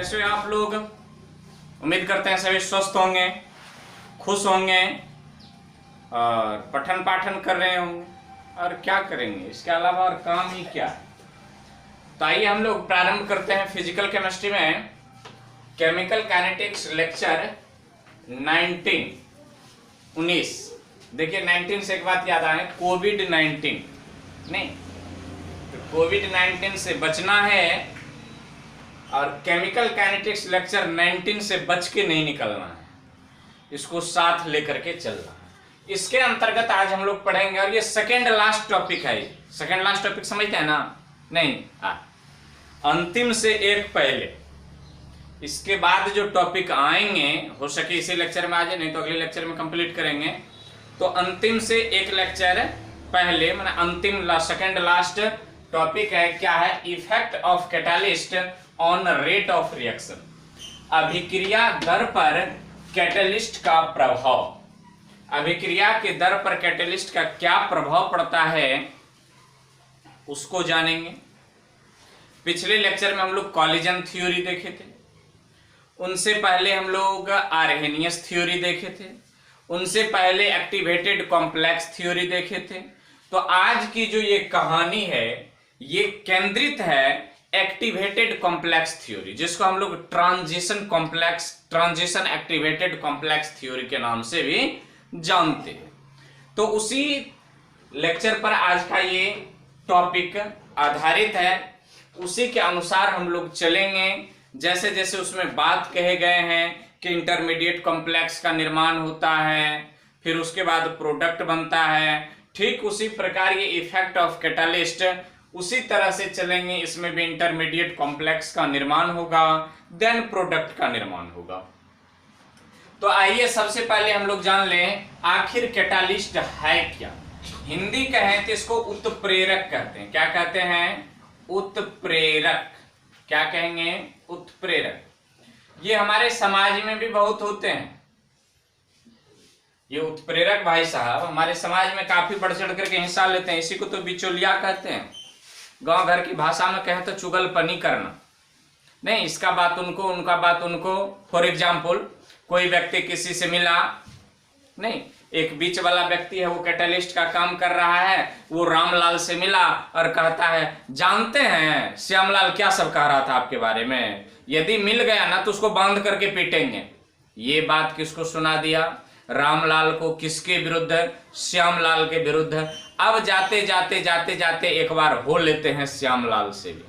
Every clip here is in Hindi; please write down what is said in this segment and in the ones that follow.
कैसे हो आप लोग? उम्मीद करते हैं सभी स्वस्थ होंगे, खुश होंगे और पठन पाठन कर रहे होंगे। और क्या करेंगे इसके अलावा, और काम ही क्या। तो आइए हम लोग प्रारंभ करते हैं फिजिकल केमिस्ट्री में केमिकल काइनेटिक्स लेक्चर 19। देखिए 19 से एक बात याद आए, कोविड-19 नहीं, तो कोविड-19 से बचना है और केमिकल काइनेटिक्स लेक्चर 19 से बच के नहीं निकलना है, इसको साथ लेकर के चलना है। इसके अंतर्गत आज हम लोग पढ़ेंगे, और ये सेकेंड लास्ट टॉपिक है। सेकेंड लास्ट टॉपिक समझते हैं ना? नहीं, अंतिम से एक पहले। इसके बाद जो टॉपिक आएंगे, हो सके इसी लेक्चर में आ जाए, नहीं तो अगले लेक्चर में कंप्लीट करेंगे। तो अंतिम से एक लेक्चर पहले, माने अंतिम सेकेंड लास्ट टॉपिक है, क्या है? Effect of catalyst on rate of reaction. अभिक्रिया दर पर कैटलिस्ट का प्रभाव। अभिक्रिया के दर पर कैटलिस्ट का क्या प्रभाव पड़ता है उसको जानेंगे। पिछले लेक्चर में हम लोग कॉलिजन थ्योरी देखे थे, उनसे पहले हम लोग आर्हेनियस थ्योरी देखे थे, उनसे पहले एक्टिवेटेड कॉम्प्लेक्स थ्योरी देखे थे। तो आज की जो ये कहानी है ये केंद्रित है एक्टिवेटेड कॉम्प्लेक्स थ्योरी, जिसको हम लोग ट्रांजिशन एक्टिवेटेड कॉम्प्लेक्स थ्योरी के नाम से भी जानते हैं। तो उसी लेक्चर पर आज का ये टॉपिक आधारित है, उसी के अनुसार हम लोग चलेंगे। जैसे जैसे उसमें बात कहे गए हैं कि इंटरमीडिएट कॉम्प्लेक्स का निर्माण होता है, फिर उसके बाद प्रोडक्ट बनता है, ठीक उसी प्रकार ये इफेक्ट ऑफ कैटालिस्ट उसी तरह से चलेंगे। इसमें भी इंटरमीडिएट कॉम्प्लेक्स का निर्माण होगा, देन प्रोडक्ट का निर्माण होगा। तो आइए सबसे पहले हम लोग जान लें आखिर कैटालिस्ट है क्या। हिंदी कहें तो इसको उत्प्रेरक कहते हैं। क्या कहते हैं? उत्प्रेरक। क्या कहेंगे? उत्प्रेरक। ये हमारे समाज में भी बहुत होते हैं। ये उत्प्रेरक भाई साहब हमारे समाज में काफी बढ़ चढ़ करके हिस्सा लेते हैं। इसी को तो बिचौलिया कहते हैं। गांव घर की भाषा में कहें तो चुगलपनी करना। नहीं, इसका बात उनको, उनका बात उनको। फॉर एग्जाम्पल, कोई व्यक्ति किसी से मिला, नहीं, एक बीच वाला व्यक्ति है, वो कैटलिस्ट का काम कर रहा है, वो रामलाल से मिला और कहता है, जानते हैं श्यामलाल क्या सब कह रहा था आपके बारे में, यदि मिल गया ना तो उसको बांध करके पीटेंगे। ये बात किसको सुना दिया? रामलाल को। किसके विरुद्ध? श्यामलाल के विरुद्ध। अब जाते जाते जाते जाते एक बार हो लेते हैं श्यामलाल से भी।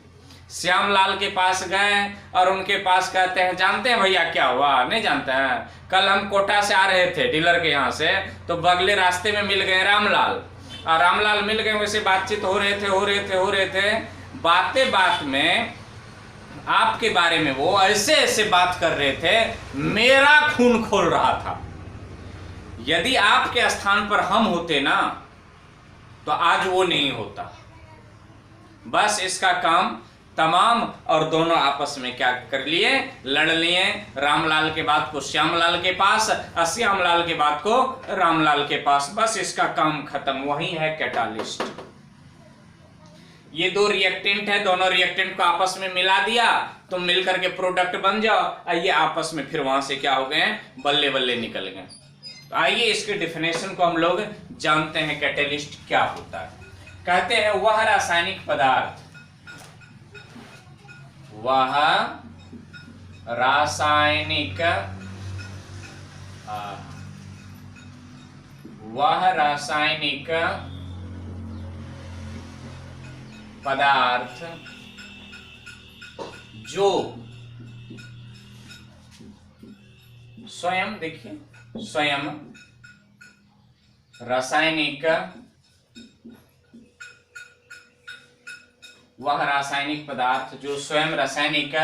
श्यामलाल के पास गए और उनके पास कहते हैं, जानते हैं भैया क्या हुआ? नहीं जानते हैं? कल हम कोटा से आ रहे थे डीलर के यहाँ से, तो बगले रास्ते में मिल गए रामलाल, और रामलाल मिल गए, वैसे बातचीत हो रहे थे। बातें बात में आपके बारे में वो ऐसे ऐसे बात कर रहे थे, मेरा खून खोल रहा था। यदि आपके स्थान पर हम होते ना तो आज वो नहीं होता। बस इसका काम तमाम, और दोनों आपस में क्या कर लिए? लड़ लिए। रामलाल के बात को श्यामलाल के पास, और श्यामलाल के बात को रामलाल के पास। बस इसका काम खत्म। वही है कैटालिस्ट। ये दो रिएक्टेंट है, दोनों रिएक्टेंट को आपस में मिला दिया, तो मिल करके प्रोडक्ट बन जाओ। ये आपस में फिर वहां से क्या हो गए? बल्ले बल्ले निकल गए। तो आइए इसके डिफिनेशन को हम लोग जानते हैं, कैटालिस्ट क्या होता है। कहते हैं वह रासायनिक पदार्थ, वह रासायनिक पदार्थ जो स्वयं, देखिए, स्वयं रासायनिक, वह रासायनिक पदार्थ जो स्वयं रासायनिक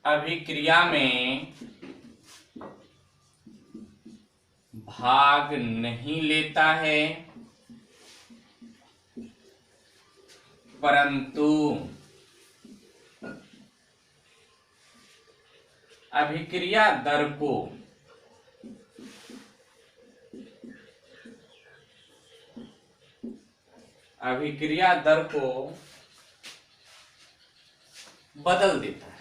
अभिक्रिया में भाग नहीं लेता है, परंतु अभिक्रिया दर को अभिक्रिया दर को बदल देता है,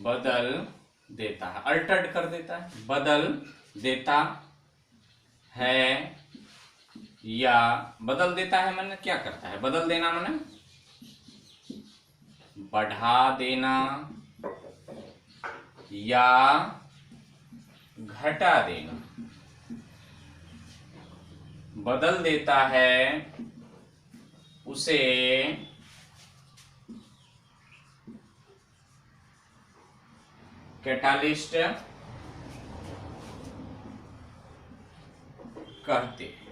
बदल देता है, अल्टर्ड कर देता है, बदल देता है या बदल देता है माने क्या करता है? बदल देना माने बढ़ा देना या घटा देना। बदल देता है उसे कैटालिस्ट कहते हैं।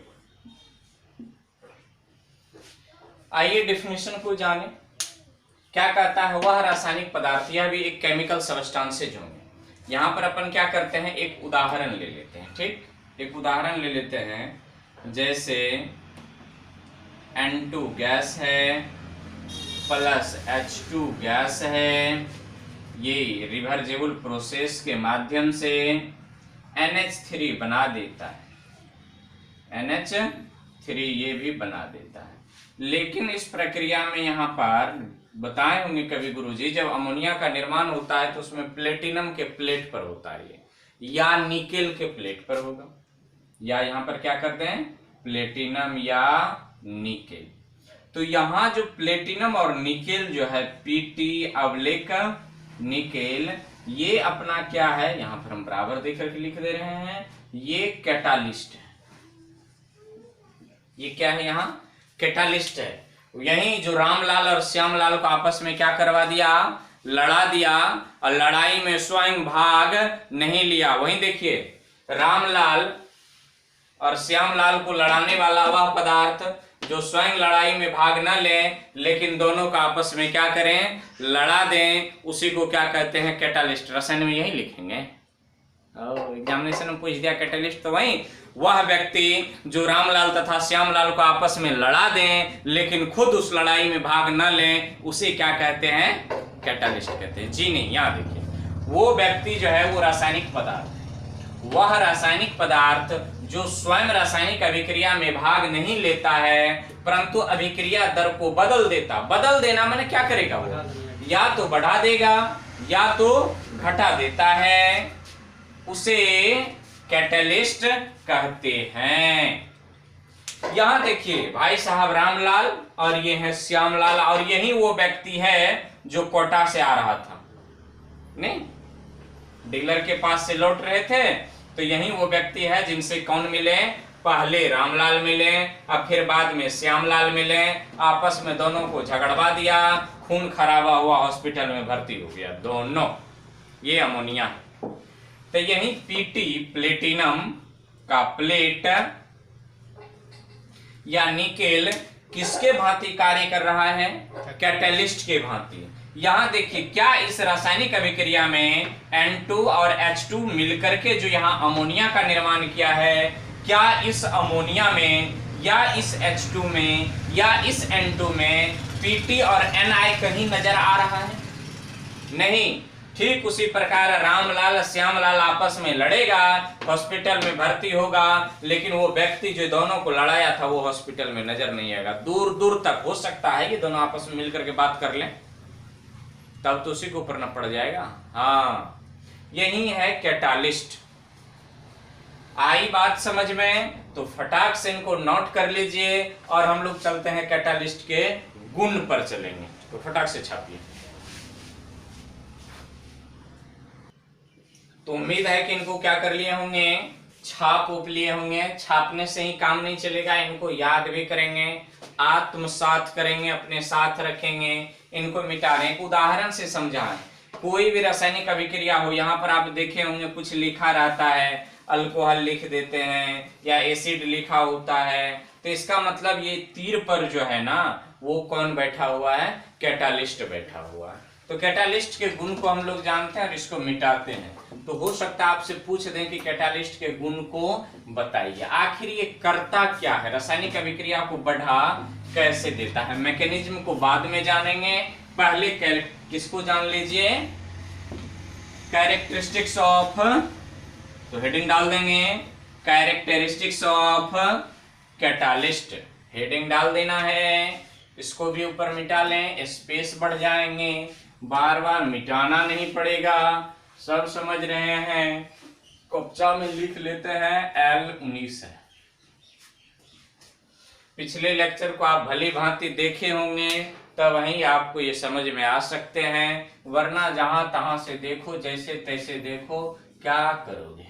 आइए डेफिनेशन को जाने। क्या कहता है? वह रासायनिक पदार्थ, यह भी एक केमिकल सबस्टांसेज होंगे। यहां पर अपन क्या करते हैं, एक उदाहरण ले लेते हैं। ठीक, एक उदाहरण ले लेते हैं। जैसे N2 गैस है प्लस H2 गैस है, ये रिवर्जेबल प्रोसेस के माध्यम से NH3 बना देता है, NH3 ये भी बना देता है। लेकिन इस प्रक्रिया में यहाँ पर बताए होंगे कभी गुरुजी, जब अमोनिया का निर्माण होता है तो उसमें प्लेटिनम के प्लेट पर होता है ये, या निकेल के प्लेट पर होगा, या यहाँ पर क्या करते हैं, प्लेटिनम या निकेल। तो यहाँ जो प्लेटिनम और निकेल जो है, Pt अवलेक निकेल, ये अपना क्या है, यहाँ पर हम बराबर देकर के लिख दे रहे हैं, ये कैटालिस्ट है। ये क्या है, यहाँ कैटालिस्ट है। यही जो रामलाल और श्यामलाल को आपस में क्या करवा दिया, लड़ा दिया, और लड़ाई में स्वयं भाग नहीं लिया। वहीं देखिए, रामलाल और श्यामलाल को लड़ाने वाला वह पदार्थ जो स्वयं लड़ाई में भाग न ले, लेकिन दोनों का आपस में क्या करें, लड़ा दें, उसी को क्या कहते हैं, कैटालिस्ट। रसायन में यही लिखेंगे, एग्जामिनेशन में पूछ दिया कैटालिस्ट, तो वही वह व्यक्ति जो रामलाल तथा श्यामलाल को आपस में लड़ा दें, लेकिन खुद उस लड़ाई में भाग न लें, उसे क्या कहते हैं, कैटालिस्ट कहते हैं। जी नहीं, यहाँ देखिए, वो व्यक्ति जो है वो रासायनिक पदार्थ है। वह रासायनिक पदार्थ जो स्वयं रासायनिक अभिक्रिया में भाग नहीं लेता है, परंतु अभिक्रिया दर को बदल देता। बदल देना माने क्या करेगा, वो या तो बढ़ा देगा या तो घटा देता है, उसे कैटलिस्ट कहते हैं। यहां देखिए भाई साहब, रामलाल और ये है श्यामलाल, और यही वो व्यक्ति है जो कोटा से आ रहा था, नहीं, डीलर के पास से लौट रहे थे, तो यही वो व्यक्ति है जिनसे कौन मिले, पहले रामलाल मिले, अब फिर बाद में श्यामलाल मिले, आपस में दोनों को झगड़वा दिया, खून खराबा हुआ, हॉस्पिटल में भर्ती हो गया दोनों। ये अमोनिया है। तो यही Pt प्लेटिनम का प्लेट या निकेल किसके भांति कार्य कर रहा है, कैटलिस्ट के भांति। यहां देखिए, क्या इस रासायनिक अभिक्रिया में N2 और H2 मिलकर के जो यहां अमोनिया का निर्माण किया है, क्या इस अमोनिया में या इस H2 में या इस N2 में Pt और Ni कहीं नजर आ रहा है? नहीं। ठीक उसी प्रकार रामलाल श्यामलाल आपस में लड़ेगा, हॉस्पिटल में भर्ती होगा, लेकिन वो व्यक्ति जो दोनों को लड़ाया था वो हॉस्पिटल में नजर नहीं आएगा। दूर दूर तक हो सकता है कि दोनों आपस में मिलकर के बात कर लें, तब तो उसी को ऊपर न पड़ जाएगा। हाँ, यही है कैटालिस्ट। आई बात समझ में? तो फटाक से इनको नोट कर लीजिए, और हम लोग चलते हैं कैटालिस्ट के गुण पर चलेंगे। तो फटाक से छापिए। तो उम्मीद है कि इनको क्या कर लिए होंगे, छाप उप लिए होंगे। छापने से ही काम नहीं चलेगा, इनको याद भी करेंगे, आत्मसात करेंगे, अपने साथ रखेंगे, इनको मिटा दें। एक उदाहरण से समझाएं। कोई भी रासायनिक अभिक्रिया हो, यहाँ पर आप देखे होंगे कुछ लिखा रहता है, अल्कोहल लिख देते हैं या एसिड लिखा होता है, तो इसका मतलब ये तीर पर जो है ना, वो कौन बैठा हुआ है, कैटालिस्ट बैठा हुआ है। तो कैटालिस्ट के गुण को हम लोग जानते हैं और इसको मिटाते हैं। तो हो सकता है आपसे पूछ दें कि कैटालिस्ट के गुण को बताइए, आखिर ये करता क्या है, रासायनिक अभिक्रिया को बढ़ा कैसे देता है। मैकेनिज्म को बाद में जानेंगे, पहले किसको जान लीजिए, कैरेक्टरिस्टिक्स ऑफ, तो हेडिंग डाल देंगे कैरेक्टरिस्टिक्स ऑफ कैटालिस्ट, हेडिंग डाल देना है इसको भी ऊपर मिटा लें, स्पेस बढ़ जाएंगे, बार बार मिटाना नहीं पड़ेगा। सब समझ रहे हैं? कक्षा में लिख लेते हैं L19 है। पिछले लेक्चर को आप भली भांति देखे होंगे, तब वहीं आपको ये समझ में आ सकते हैं, वरना जहां तहां से देखो, जैसे तैसे देखो, क्या करोगे।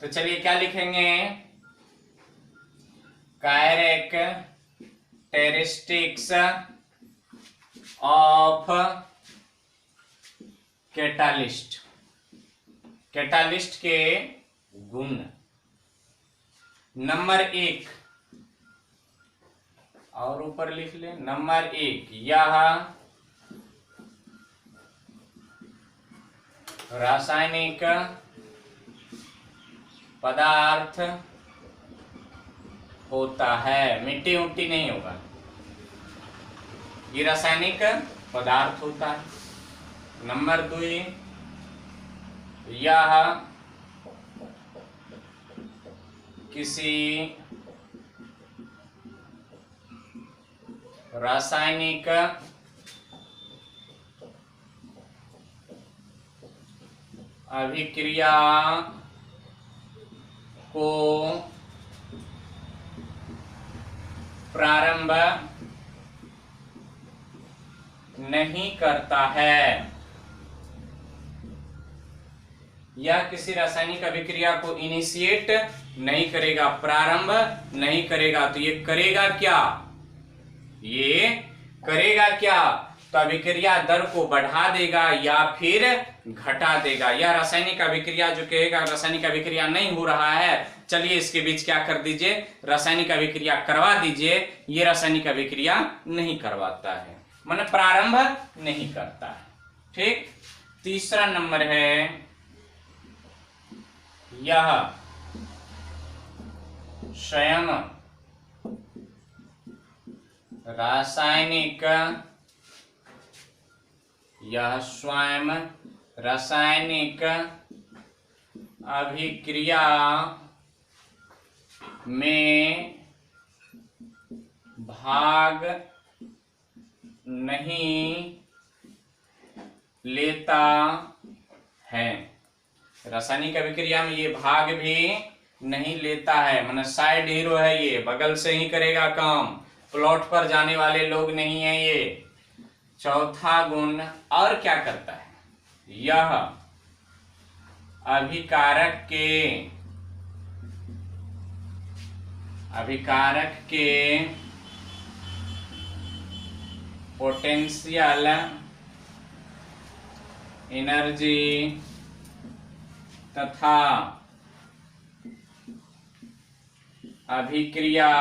तो चलिए क्या लिखेंगे? कैरेक्टरिस्टिक्स ऑफ कैटालिस्ट, कैटालिस्ट के गुण। नंबर 1, और ऊपर लिख ले, नंबर 1, यह रासायनिक पदार्थ होता है। मिट्टी उट्टी नहीं होगा, ये रासायनिक पदार्थ होता है। नंबर 2, यह किसी रासायनिक अभिक्रिया को प्रारंभ नहीं करता है। यह किसी रासायनिक अभिक्रिया को इनिशिएट नहीं करेगा, प्रारंभ नहीं करेगा। तो ये करेगा क्या? ये करेगा क्या? तो अभिक्रिया दर को बढ़ा देगा या फिर घटा देगा। यह रासायनिक अभिक्रिया जो कहेगा रासायनिक अभिक्रिया नहीं हो रहा है, चलिए इसके बीच क्या कर दीजिए, रासायनिक अभिक्रिया करवा दीजिए। ये रासायनिक अभिक्रिया नहीं करवाता है, माने प्रारंभ नहीं करता है। ठीक। तीसरा नंबर है, यह स्वयं रासायनिक अभिक्रिया में भाग नहीं लेता है। रासायनिक अभिक्रिया में ये भाग भी नहीं लेता है, मतलब साइड हीरो है, ये बगल से ही करेगा काम, प्लॉट पर जाने वाले लोग नहीं है ये। चौथा गुण, और क्या करता है? यह अभिकारक के पोटेंशियल एनर्जी तथा अभिक्रिया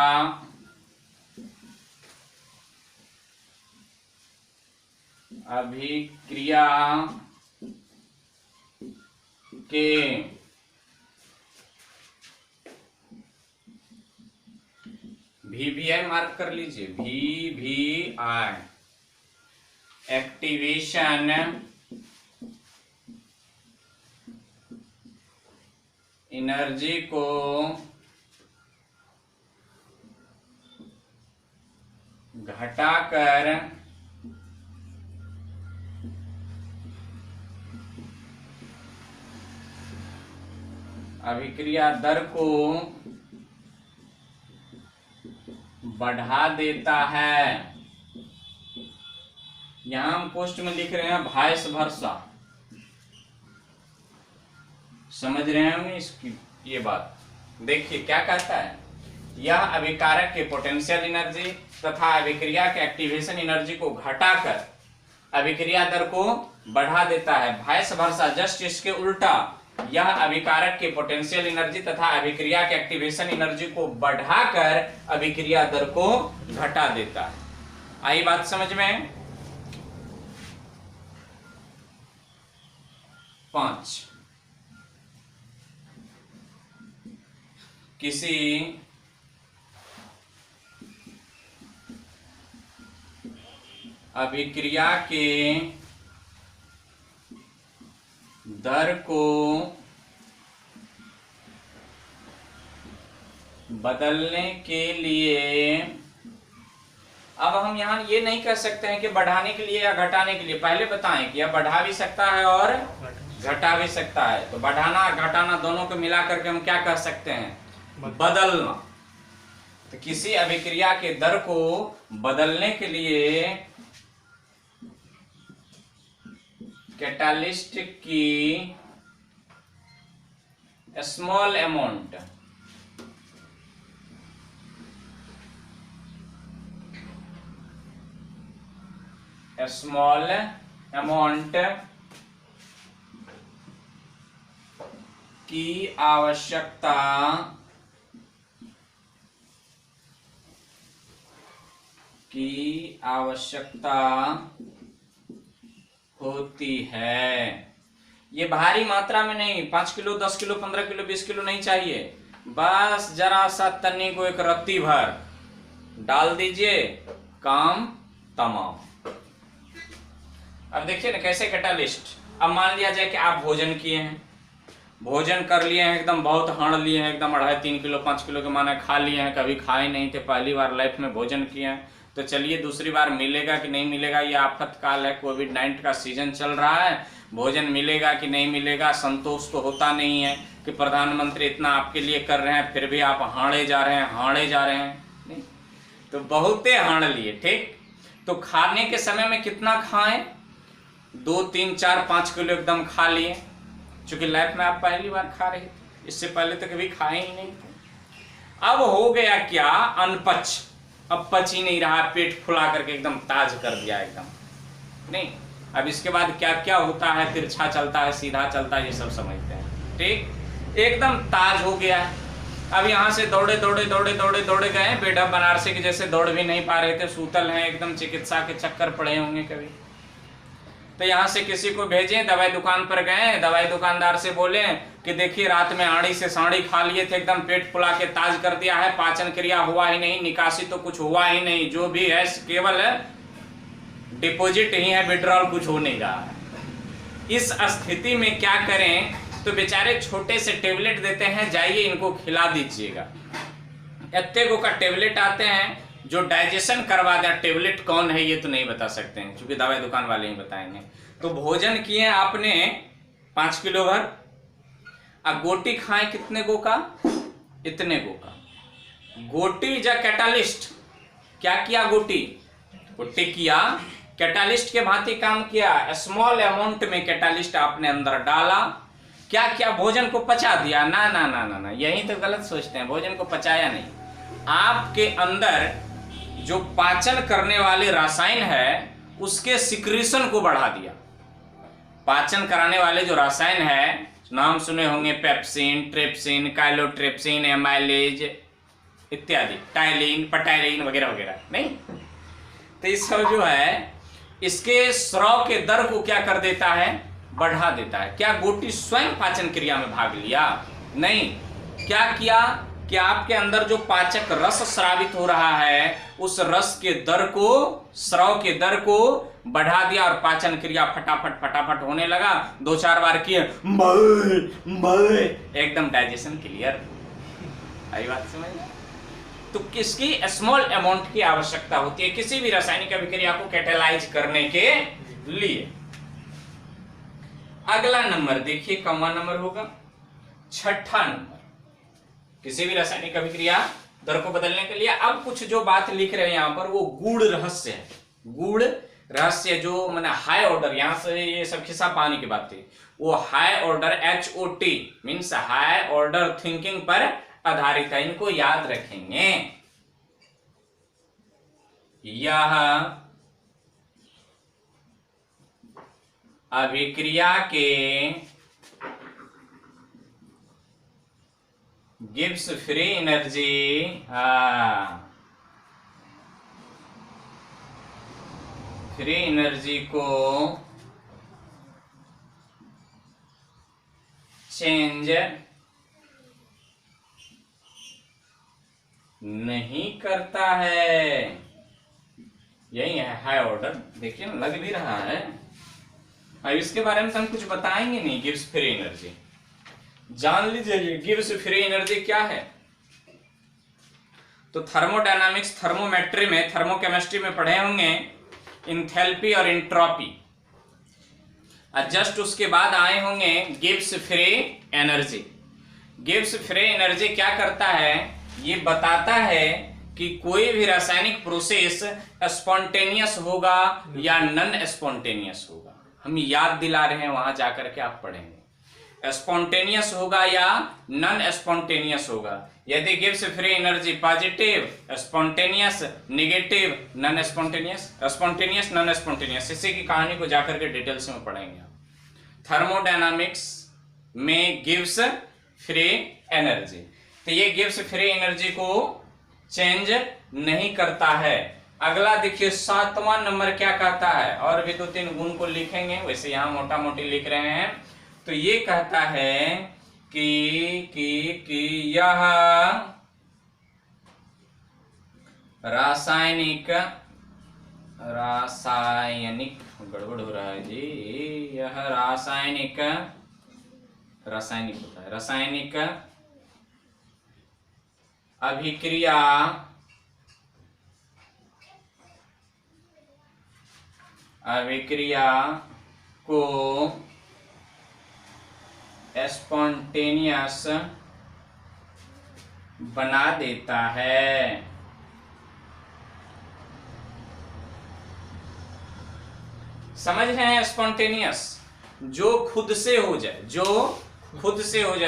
के VVI मार्क कर लीजिए, VVI एक्टिवेशन एनर्जी को घटाकर अभिक्रिया दर को बढ़ा देता है। यहां हम पोस्ट में लिख रहे हैं वाइस वर्सा। समझ रहे हैं हम इसकी ये बात? देखिए क्या कहता है, यह अभिकारक के पोटेंशियल एनर्जी तथा अभिक्रिया के एक्टिवेशन एनर्जी को घटाकर अभिक्रिया दर को बढ़ा देता है। वाइस वर्सा, जस्ट इसके उल्टा, यह अभिकारक के पोटेंशियल एनर्जी तथा अभिक्रिया के एक्टिवेशन एनर्जी को बढ़ाकर अभिक्रिया दर को घटा देता है। आई बात समझ में? 5, किसी अभिक्रिया के दर को बदलने के लिए अब हम यहाँ ये नहीं कह सकते हैं कि बढ़ाने के लिए या घटाने के लिए, पहले बताएं कि यह बढ़ा भी सकता है और घटा भी सकता है। तो बढ़ाना और घटाना दोनों को मिला करके हम क्या कह सकते हैं, बदलना। तो किसी अभिक्रिया के दर को बदलने के लिए कैटालिस्ट की स्मॉल अमाउंट की आवश्यकता होती है। ये भारी मात्रा में नहीं, 5 किलो 10 किलो 15 किलो 20 किलो नहीं चाहिए, बस जरा सा तन्नी को एक रत्ती भर डाल दीजिए, काम तमाम। अब देखिए ना कैसे कैटालिस्ट। अब मान लिया जाए कि आप भोजन किए हैं, भोजन कर लिए हैं, एकदम बहुत हण लिए हैं, एकदम 2.5-3 किलो 5 किलो के माने खा लिए हैं, कभी खाए नहीं थे, पहली बार लाइफ में भोजन किए हैं। तो चलिए दूसरी बार मिलेगा कि नहीं मिलेगा, ये आफतकाल है, कोविड-19 का सीजन चल रहा है, भोजन मिलेगा कि नहीं मिलेगा, संतोष तो होता नहीं है कि प्रधानमंत्री इतना आपके लिए कर रहे हैं, फिर भी आप हाड़े जा रहे हैं नहीं? तो बहुते हाड़ लिए, ठीक। तो खाने के समय में कितना खाएं, 2 3 4 5 किलो एकदम खा लिए, क्योंकि लाइफ में आप पहली बार खा रहे थे, इससे पहले तो कभी खाए ही नहीं थे। अब हो गया क्या, अनपच, अब पच ही नहीं रहा, पेट फुला करके एकदम ताज कर दिया एकदम नहीं। अब इसके बाद क्या क्या होता है, तिरछा चलता है, सीधा चलता है, ये सब समझते हैं, ठीक। एकदम ताज हो गया है। अब यहाँ से दौड़े गए, बेढब बनारसी के जैसे दौड़ भी नहीं पा रहे थे, सूतल हैं एकदम, चिकित्सा के चक्कर पड़े होंगे कभी। तो यहाँ से किसी को भेजें, दवाई दुकान पर गए, दवाई दुकानदार से बोले कि देखिए रात में आड़ी से साड़ी खा लिए थे, एकदम पेट फुला के ताज कर दिया है, पाचन क्रिया हुआ ही नहीं, निकासी तो कुछ हुआ ही नहीं, जो भी है केवल डिपॉजिट ही है, विड्रॉल कुछ हो नहीं रहा है। इस स्थिति में क्या करें, तो बेचारे छोटे से टेबलेट देते हैं, जाइए इनको खिला दीजिएगा। इतने को का टेबलेट आते हैं जो डाइजेशन करवा दे। टेबलेट कौन है ये तो नहीं बता सकते हैं, क्योंकि दवाई दुकान वाले ही बताएंगे। तो भोजन किए आपने 5 किलो भर, अब गोटी खाएं कितने गो का, इतने गो का। गोटी जा कैटालिस्ट, क्या किया, गोटी किया, कैटालिस्ट के भांति काम किया। स्मॉल अमाउंट में कैटालिस्ट आपने अंदर डाला, क्या किया, भोजन को पचा दिया। ना ना ना ना ना, यही तो गलत सोचते हैं, भोजन को पचाया नहीं, आपके अंदर जो पाचन करने वाले रसायन है उसके सिक्रीशन को बढ़ा दिया। पाचन कराने वाले जो रसायन है, नाम सुने होंगे, पेप्सिन, ट्रिप्सिन, काइलोट्रिप्सिन, एमाइलेज इत्यादि, टाइलिन, पटाइलिन वगैरह वगैरह, नहीं। तो इस सब जो है, इसके स्राव के दर को क्या कर देता है, बढ़ा देता है। क्या गोटी स्वयं पाचन क्रिया में भाग लिया? नहीं। क्या किया कि आपके अंदर जो पाचक रस स्रावित हो रहा है, उस रस के दर को, स्राव के दर को बढ़ा दिया, और पाचन क्रिया फटाफट होने लगा। 2-4 बार किए, एकदम डाइजेशन क्लियर। आई बात समझ? तो किसकी स्मॉल अमाउंट की आवश्यकता होती है किसी भी रासायनिक अभिक्रिया को कैटेलाइज करने के लिए। अगला नंबर देखिए, कौन नंबर होगा, 6ठा नंबर, किसी भी रासायनिक अभिक्रिया दर को बदलने के लिए। अब कुछ जो बात लिख रहे हैं यहां पर, वो गूढ़ रहस्य है। गूढ़ रहस्य जो मैंने हाई ऑर्डर, यहां से ये सब खिस्सा पानी की बात थी, वो high order HOT means high order thinking पर आधारित है। इनको याद रखेंगे। यह अभिक्रिया के Gibbs free energy, free energy को चेंज नहीं करता है। यही है हाई ऑर्डर। देखिए लग भी रहा है। अब इसके बारे में तो हम कुछ बताएंगे नहीं। गिब्स फ्री एनर्जी जान लीजिए, गिब्स फ्री एनर्जी क्या है। तो थर्मोडायनामिक्स थर्मोमेट्री में, थर्मोकेमिस्ट्री में पढ़े होंगे इंथैल्पी और इंट्रोपी। और जस्ट उसके बाद आए होंगे Gibbs free energy. Gibbs free energy क्या करता है, ये बताता है कि कोई भी रासायनिक प्रोसेस स्पॉन्टेनियस होगा या नॉन स्पॉन्टेनियस होगा। हम याद दिला रहे हैं, वहां जाकर के आप पढ़ेंगे स्पॉन्टेनियस होगा या नॉन स्पॉन्टेनियस होगा। यदि Gibbs free energy positive, spontaneous, negative, non spontaneous, spontaneous, non spontaneous, इसी की कहानी को जाकर के डिटेल्स में पढ़ेंगे। थर्मोडायनामिक्स में गिब्स फ्री एनर्जी, तो ये गिब्स फ्री एनर्जी को चेंज नहीं करता है। अगला देखिए 7वां नंबर क्या कहता है, और भी 2-3 गुण को लिखेंगे, वैसे यहां मोटा मोटी लिख रहे हैं। तो ये कहता है कि यह रासायनिक गड़बड़ हो रहा है जी, यह रासायनिक होता है, रासायनिक अभिक्रिया को स्पॉन्टेनियस बना देता है। समझ रहे हैं? स्पॉन्टेनियस जो खुद से हो जाए,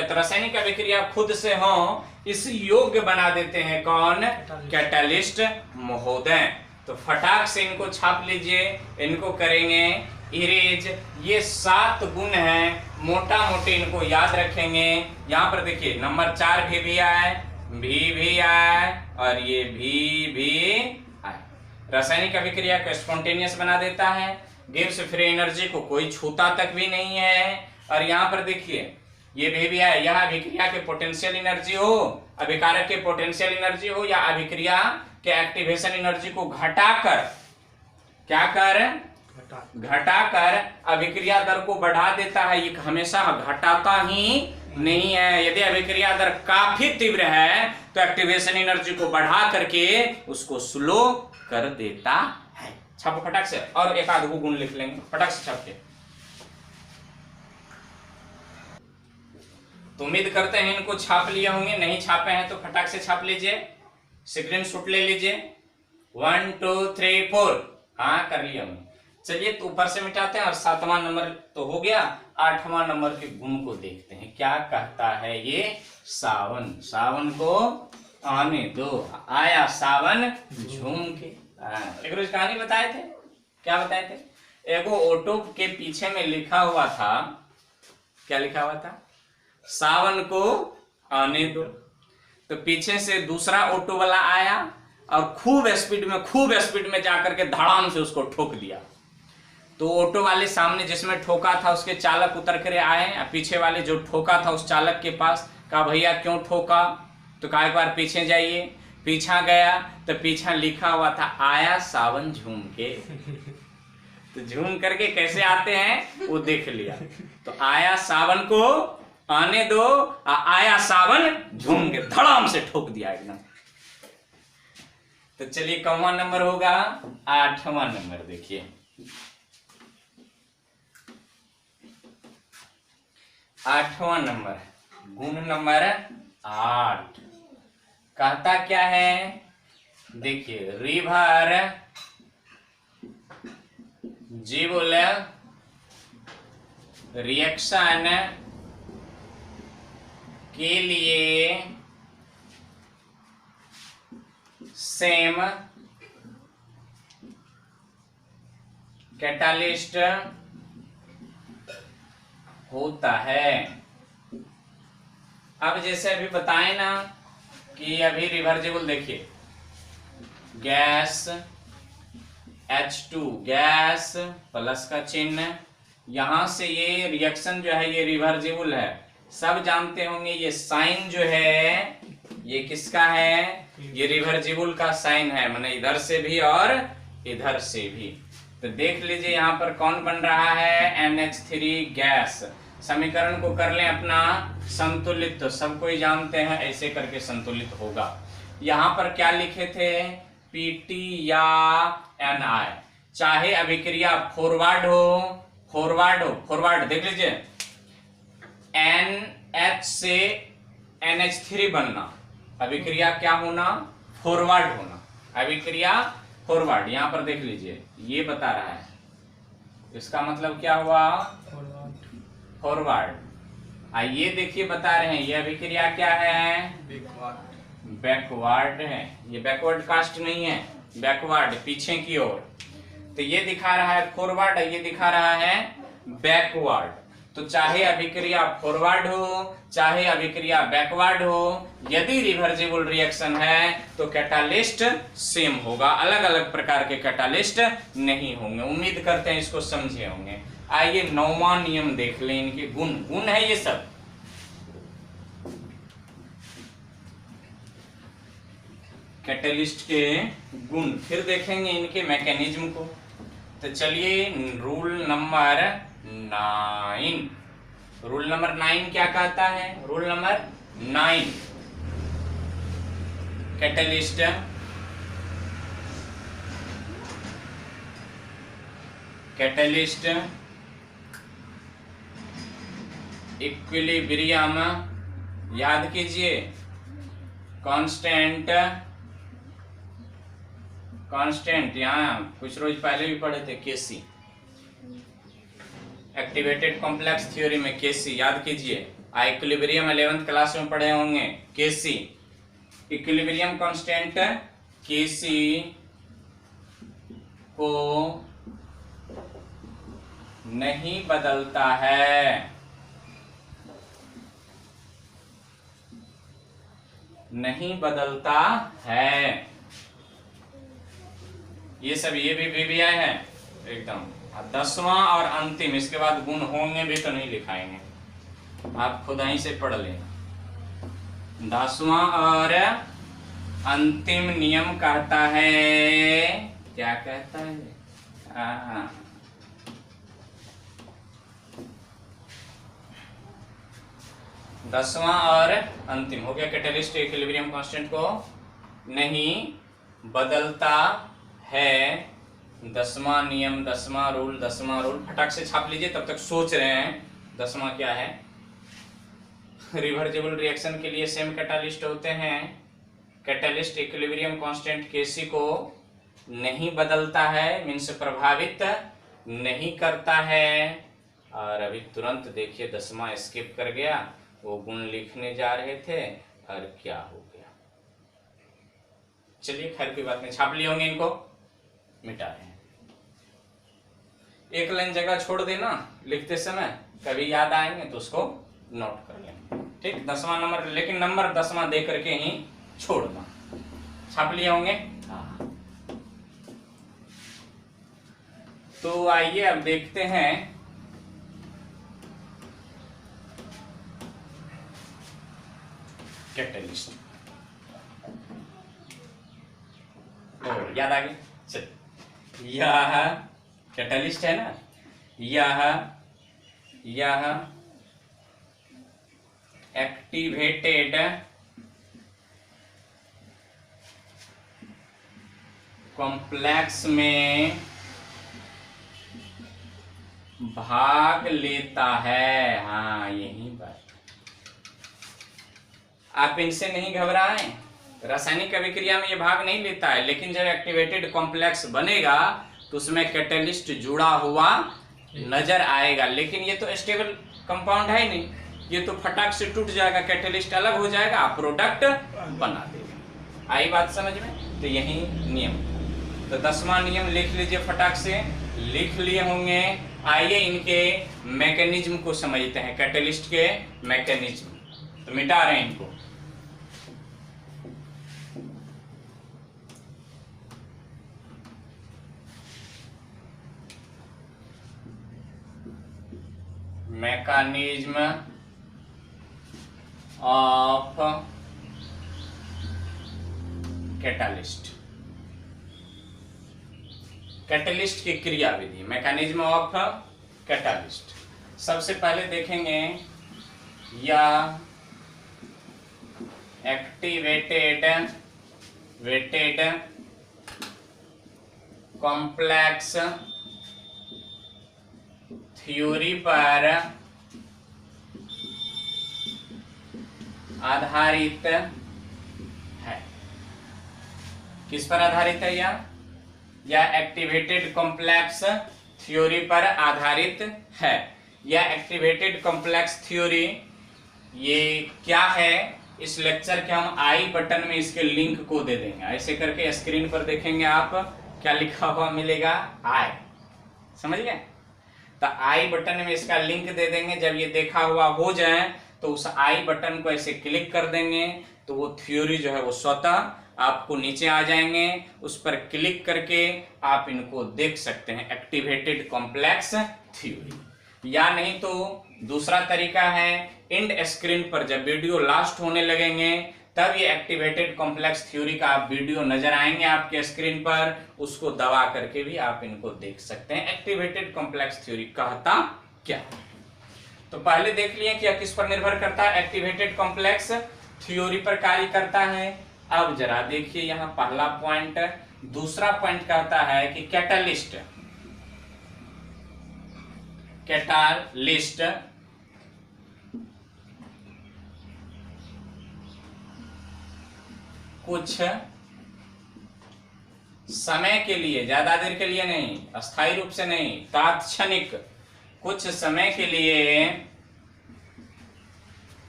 तो रासायनिक अभिक्रिया खुद से हो, इस योग्य बना देते हैं कौन? कैटलिस्ट महोदय। तो फटाक से इनको छाप लीजिए, इनको करेंगे इरेज। ये 7 गुण हैं, मोटा मोटे इनको याद रखेंगे। यहाँ पर देखिए नंबर 4 भी आए, भी आए, और ये भी आए। रासायनिक अभिक्रिया को स्पॉन्टेनियस बना देता है, गिब्स फ्री एनर्जी को कोई छूता तक भी नहीं है। और यहाँ पर देखिए ये भी आए, यह अभिक्रिया के पोटेंशियल एनर्जी हो, अभिकारक के पोटेंशियल एनर्जी हो, या अभिक्रिया के एक्टिवेशन एनर्जी को घटाकर घटाकर अभिक्रिया दर को बढ़ा देता है। ये हमेशा घटाता ही नहीं है। यदि अभिक्रिया दर काफी तीव्र है तो एक्टिवेशन एनर्जी को बढ़ा करके उसको स्लो कर देता है। छापो फटाक से, और एक आध गुण लिख लेंगे फटाक से छाप के। तो उम्मीद करते हैं इनको छाप लिए होंगे, नहीं छापे हैं तो फटाक से छाप लीजिए, स्क्रीन शॉट ले लीजिए। 1 2 3 4, हाँ कर लिया हमने। चलिए तो ऊपर से मिटाते हैं, और 7वां नंबर तो हो गया। 8वां नंबर के गुण को देखते हैं, क्या कहता है ये? सावन को आने दो, आया सावन झूम के। एक रोज कहानी बताए थे, क्या बताए थे? एगो ऑटो के पीछे में लिखा हुआ था, क्या लिखा हुआ था? सावन को आने दो। तो पीछे से दूसरा ऑटो वाला आया और खूब स्पीड में जाकर के धड़ाम से उसको ठोक दिया। तो ऑटो वाले सामने जिसमें ठोका था उसके चालक उतर कर आए, पीछे वाले जो ठोका था उस चालक के पास, कहा भैया क्यों ठोका? तो कहा एक बार पीछे जाइए। पीछा गया तो पीछा लिखा हुआ था आया सावन झूम के। तो झूम करके कैसे आते हैं वो देख लिया। तो आया सावन को आने दो, आया सावन झूम के, धड़ाम से ठोक दिया एकदम। तो चलिए कौन नंबर होगा? 8वां नंबर देखिए। 8वां नंबर, गुण नंबर 8 कहता क्या है? देखिए रिवर्जिबल रिएक्शन के लिए सेम कैटालिस्ट होता है। अब जैसे अभी बताए ना कि अभी रिवर्जिबल, देखिए गैस H2 गैस प्लस का चिन्ह, यहां से ये रिएक्शन जो है ये रिवर्जिबल है। सब जानते होंगे ये साइन जो है ये किसका है? ये रिवर्जिबल का साइन है, माने इधर से भी और इधर से भी। तो देख लीजिए यहाँ पर कौन बन रहा है? NH3 gas. समीकरण को कर लें अपना संतुलित, तो सब कोई जानते हैं ऐसे करके संतुलित होगा। यहां पर क्या लिखे थे, पीटी या एनआई। चाहे अभिक्रिया फॉरवर्ड देख लीजिए, NH से NH3 बनना, अभिक्रिया क्या होना, फॉरवर्ड होना, अभिक्रिया फॉरवर्ड। यहां पर देख लीजिए ये बता रहा है, इसका मतलब क्या हुआ, फॉरवर्ड। ये देखिए बता रहे हैं ये अभिक्रिया क्या है, बैकवर्ड है। ये बैकवर्ड कास्ट नहीं है, बैकवर्ड पीछे की ओर। तो ये दिखा रहा है फॉरवर्ड, ये दिखा रहा है बैकवर्ड। तो चाहे अभिक्रिया फॉरवर्ड हो चाहे अभिक्रिया बैकवर्ड हो, यदि रिवर्सिबल रिएक्शन है तो कैटालिस्ट सेम होगा, अलग अलग प्रकार के कैटालिस्ट नहीं होंगे। उम्मीद करते हैं इसको समझे होंगे। आइए 9वां नियम देख लें, इनके गुण है ये सब। कैटलिस्ट के गुण, फिर देखेंगे इनके मैकेनिज्म को। तो चलिए रूल नंबर 9, रूल नंबर 9 क्या कहता है, रूल नंबर 9, कैटलिस्ट इक्विलिब्रियम, याद कीजिए, कांस्टेंट यहाँ कुछ रोज पहले भी पढ़े थे, केसी, एक्टिवेटेड कॉम्प्लेक्स थ्योरी में केसी याद कीजिए। इक्विलिब्रियम 11th क्लास में पढ़े होंगे, केसी इक्विलिब्रियम कांस्टेंट केसी को नहीं बदलता है, नहीं बदलता है। ये सब ये भी आए हैं एकदम। 10वां और अंतिम, इसके बाद गुण होंगे भी तो नहीं लिखाएंगे, आप खुद ही से पढ़ लेना। 10वां और अंतिम नियम कहता है, क्या कहता है, 10वां और अंतिम हो गया, कैटलिस्ट इक्विलिब्रियम कांस्टेंट को नहीं बदलता है। 10वां नियम, 10वां रूल फटाक से छाप लीजिए, तब तक सोच रहे हैं 10वां क्या है। रिवर्सिबल रिएक्शन के लिए सेम कैटालिस्ट होते हैं। कैटालिस्ट इक्विलिब्रियम कांस्टेंट केसी को नहीं बदलता है, मीन्स प्रभावित नहीं करता है। और अभी तुरंत देखिए 10वां स्किप कर गया, वो गुण लिखने जा रहे थे और क्या हो गया। चलिए खैर कोई बात नहीं, छाप लिए होंगे, इनको मिटा रहे हैं। एक लाइन जगह छोड़ देना लिखते समय, कभी याद आएंगे तो उसको नोट कर लेंगे, ठीक। 10वां नंबर, लेकिन नंबर 10वां दे करके ही छोड़ना। छाप लिए होंगे, हाँ। तो आइए अब देखते हैं कैटलिस्ट। याद आ गया, चल, यह कैटलिस्ट है ना, यह एक्टिवेटेड कॉम्प्लेक्स में भाग लेता है। हाँ यही बात, आप इनसे नहीं घबराएं, रासायनिक अभिक्रिया में ये भाग नहीं लेता है, लेकिन जब एक्टिवेटेड कॉम्प्लेक्स बनेगा तो उसमें कैटलिस्ट जुड़ा हुआ नजर आएगा। लेकिन ये तो स्टेबल कंपाउंड है नहीं, ये तो फटाक से टूट जाएगा, कैटलिस्ट अलग हो जाएगा, प्रोडक्ट बना देगा। आई बात समझ में? तो यही नियम। तो 10वां नियम लिख लीजिए, फटाक से लिख लिए होंगे। आइए इनके मैकेनिज्म को समझते हैं, कैटलिस्ट के मैकेनिज्म। तो मिटा रहे हैं इनको। मैकेनिज्म ऑफ कैटलिस्ट, कैटलिस्ट की क्रिया विधि, मैकेनिज्म ऑफ कैटलिस्ट। सबसे पहले देखेंगे या एक्टिवेटेड एक्टिवेटेड कॉम्प्लेक्स थ्योरी पर आधारित है। किस पर आधारित है यह एक्टिवेटेड कॉम्प्लेक्स थ्योरी पर आधारित है। यह एक्टिवेटेड कॉम्प्लेक्स थ्योरी ये क्या है, इस लेक्चर के हम आई बटन में इसके लिंक को दे देंगे। ऐसे करके स्क्रीन पर देखेंगे आप क्या लिखा हुआ मिलेगा, आई, समझ गए। तो आई बटन में इसका लिंक दे देंगे। जब ये देखा हुआ हो जाए तो उस आई बटन को ऐसे क्लिक कर देंगे तो वो थ्योरी जो है वो स्वतः आपको नीचे आ जाएंगे। उस पर क्लिक करके आप इनको देख सकते हैं, एक्टिवेटेड कॉम्प्लेक्स थ्योरी। या नहीं तो दूसरा तरीका है, एंड स्क्रीन पर जब वीडियो लास्ट होने लगेंगे तब ये एक्टिवेटेड कॉम्प्लेक्स थ्योरी का आप वीडियो नजर आएंगे आपके स्क्रीन पर, उसको दबा करके भी आप इनको देख सकते हैं। एक्टिवेटेड कॉम्प्लेक्स थ्योरी कहता क्या। तो पहले देख लिए कि यह किस पर निर्भर करता है, एक्टिवेटेड कॉम्प्लेक्स थ्योरी पर कार्य करता है। अब जरा देखिए यहाँ पहला पॉइंट। दूसरा पॉइंट कहता है कि कैटालिस्ट कुछ समय के लिए, ज्यादा देर के लिए नहीं, अस्थायी रूप से नहीं, तात्क्षणिक कुछ समय के लिए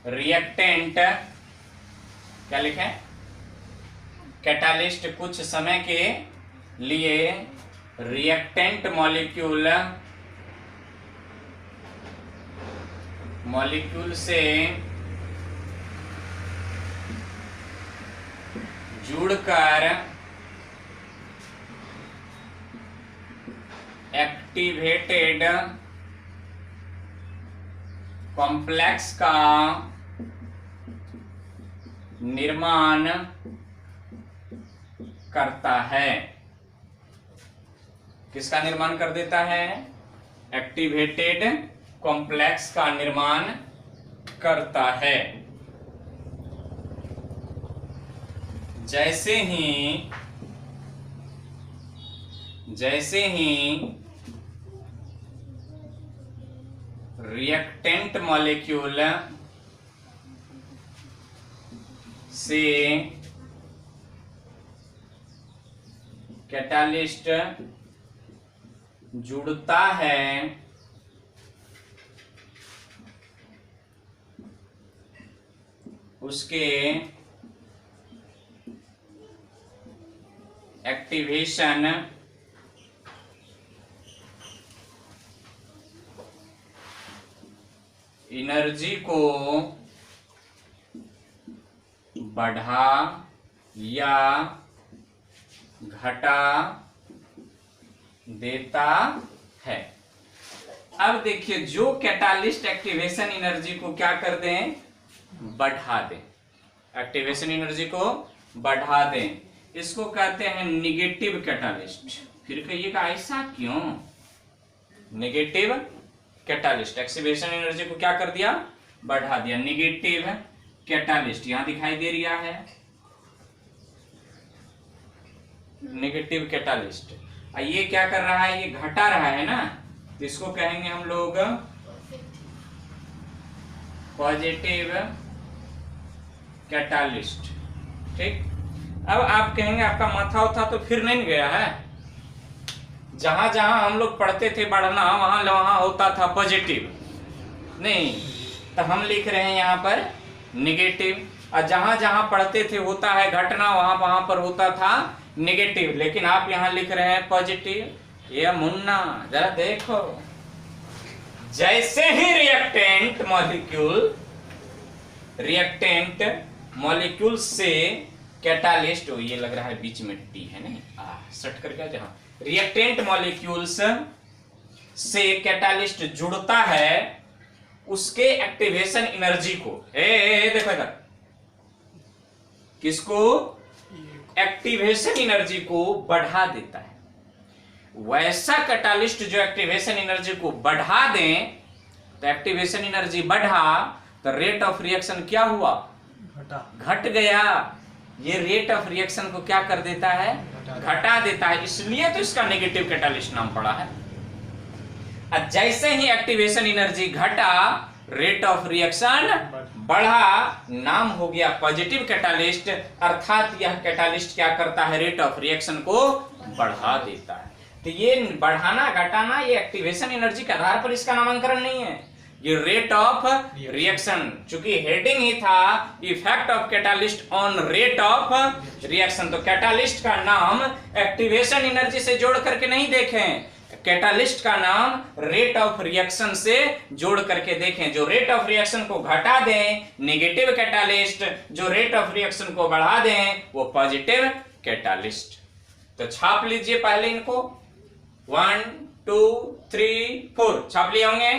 रिएक्टेंट, क्या लिखे, कैटालिस्ट कुछ समय के लिए रिएक्टेंट मॉलिक्यूल से जुड़कर एक्टिवेटेड कॉम्प्लेक्स का निर्माण करता है। किसका निर्माण कर देता है, एक्टिवेटेड कॉम्प्लेक्स का निर्माण करता है। जैसे ही रिएक्टेंट मॉलिक्यूल से कैटालिस्ट जुड़ता है, उसके एक्टिवेशन एनर्जी को बढ़ा या घटा देता है। अब देखिए, जो कैटालिस्ट एक्टिवेशन एनर्जी को क्या कर दें, बढ़ा दें, एक्टिवेशन एनर्जी को बढ़ा दें, इसको कहते हैं निगेटिव कैटालिस्ट। फिर कहिएगा ऐसा क्यों, निगेटिव कैटालिस्ट एक्टिवेशन एनर्जी को क्या कर दिया, बढ़ा दिया, निगेटिव कैटालिस्ट। यहां दिखाई दे रहा है निगेटिव कैटालिस्ट। ये क्या कर रहा है, ये घटा रहा है ना, तो इसको कहेंगे हम लोग पॉजिटिव कैटालिस्ट। ठीक, अब आप कहेंगे आपका माथा उठा तो फिर नहीं गया है, जहां जहां हम लोग पढ़ते थे बढ़ना वहां होता था पॉजिटिव, नहीं, तो हम लिख रहे हैं यहाँ पर निगेटिव, और जहां जहां पढ़ते थे होता है घटना वहां पर होता था निगेटिव, लेकिन आप यहाँ लिख रहे हैं पॉजिटिव। ये मुन्ना जरा देखो, जैसे ही रिएक्टेंट मॉलिक्यूल से कैटालिस्ट, ये लग रहा है बीच में टी है नहीं, सट करके जहां रिएक्टेंट मॉलिक्यूल्स से कैटालिस्ट जुड़ता है, उसके एक्टिवेशन एनर्जी को देखो इधर, किसको, एक्टिवेशन एनर्जी को बढ़ा देता है। वैसा कैटालिस्ट जो एक्टिवेशन एनर्जी को बढ़ा दें, तो एक्टिवेशन एनर्जी बढ़ा तो रेट ऑफ रिएक्शन क्या हुआ, घट गया। ये रेट ऑफ रिएक्शन को क्या कर देता है, घटा देता है, इसलिए तो इसका नेगेटिव कैटालिस्ट नाम पड़ा है। अब जैसे ही एक्टिवेशन एनर्जी घटा, रेट ऑफ रिएक्शन बढ़ा, नाम हो गया पॉजिटिव कैटालिस्ट। अर्थात यह कैटालिस्ट क्या करता है, रेट ऑफ रिएक्शन को बढ़ा देता है। तो ये बढ़ाना घटाना ये एक्टिवेशन एनर्जी के आधार पर इसका नामकरण नहीं है, ये रेट ऑफ रिएक्शन, चूंकि हेडिंग ही था effect of catalyst on rate of reaction, तो कैटालिस्ट का नाम एक्टिवेशन एनर्जी से जोड़ करके नहीं देखें, कैटालिस्ट का नाम रेट ऑफ रिएक्शन से जोड़ करके देखें। जो रेट ऑफ रिएक्शन को घटा दें नेगेटिव कैटालिस्ट, जो रेट ऑफ रिएक्शन को बढ़ा दें वो पॉजिटिव कैटालिस्ट। तो छाप लीजिए पहले इनको, 1 2 3 4 छाप लिए होंगे।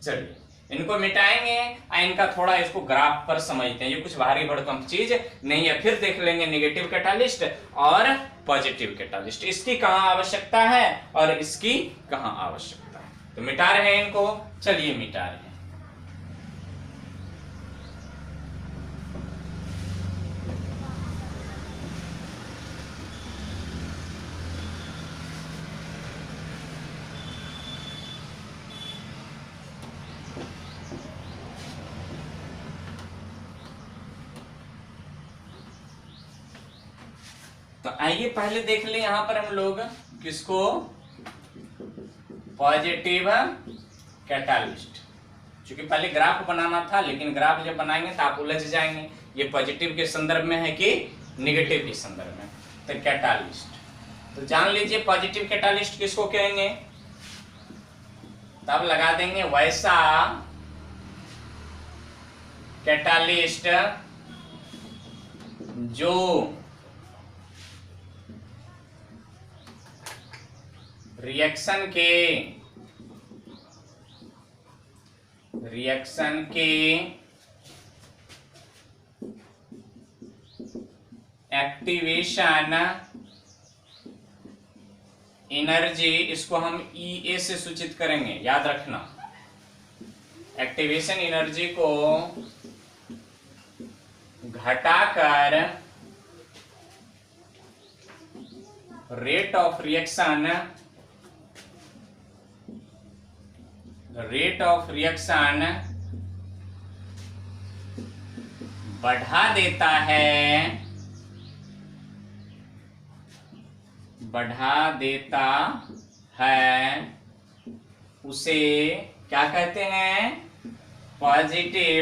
चलिए इनको मिटाएंगे और इनका थोड़ा इसको ग्राफ पर समझते हैं, ये कुछ भारी भरकम चीज नहीं है। फिर देख लेंगे नेगेटिव कैटालिस्ट और पॉजिटिव कैटालिस्ट, इसकी कहां आवश्यकता है और इसकी कहां आवश्यकता है। तो मिटा रहे हैं इनको, चलिए मिटा रहे हैं। तो आइए पहले देख ले यहां पर हम लोग किसको, पॉजिटिव कैटालिस्ट। क्योंकि पहले ग्राफ बनाना था, लेकिन ग्राफ जब बनाएंगे तो आप उलझ जाएंगे, ये पॉजिटिव के संदर्भ में है कि नेगेटिव के संदर्भ में। तो कैटालिस्ट तो जान लीजिए पॉजिटिव कैटालिस्ट किसको कहेंगे, तब लगा देंगे वैसा कैटालिस्ट जो रिएक्शन के एक्टिवेशन एनर्जी, इसको हम EA से सूचित करेंगे, याद रखना। एक्टिवेशन एनर्जी को घटाकर रेट ऑफ रिएक्शन बढ़ा देता है, उसे क्या कहते हैं, पॉजिटिव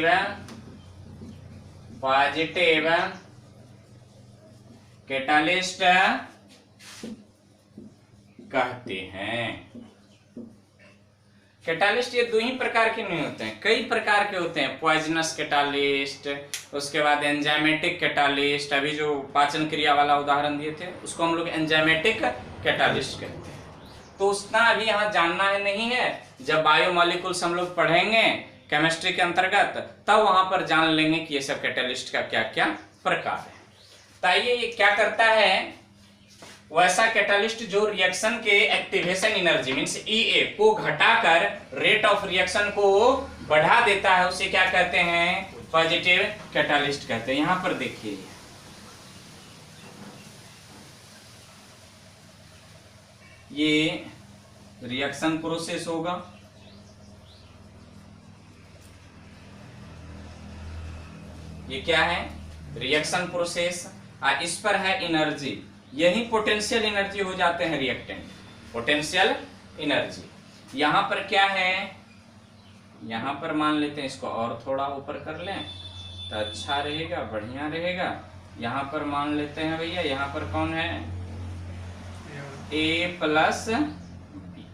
कैटालिस्ट कहते हैं। कैटालिस्ट ये दो ही प्रकार के नहीं होते हैं, कई प्रकार के होते हैं। पॉइजनस कैटालिस्ट, उसके बाद एंजाइमेटिक कैटालिस्ट, अभी जो पाचन क्रिया वाला उदाहरण दिए थे उसको हम लोग एंजाइमेटिक कैटालिस्ट कहते हैं। तो उतना अभी यहाँ जानना है नहीं है, जब बायोमॉलिक्यूल्स हम लोग पढ़ेंगे केमिस्ट्री के अंतर्गत तब वहां पर जान लेंगे कि ये सब कैटालिस्ट का क्या क्या प्रकार है। तो ये क्या करता है, वैसा कैटालिस्ट जो रिएक्शन के एक्टिवेशन एनर्जी मींस EA को घटाकर रेट ऑफ रिएक्शन को बढ़ा देता है, उसे क्या कहते हैं, पॉजिटिव कैटालिस्ट कहते हैं। यहां पर देखिए ये रिएक्शन प्रोसेस होगा, ये क्या है, रिएक्शन प्रोसेस, इस पर है एनर्जी, यही पोटेंशियल एनर्जी हो जाते हैं रिएक्टेंट, पोटेंशियल एनर्जी। यहां पर क्या है, यहां पर मान लेते हैं इसको और थोड़ा ऊपर कर लें तो अच्छा रहेगा, बढ़िया रहेगा। यहां पर मान लेते हैं भैया, यहां पर कौन है, A प्लस B।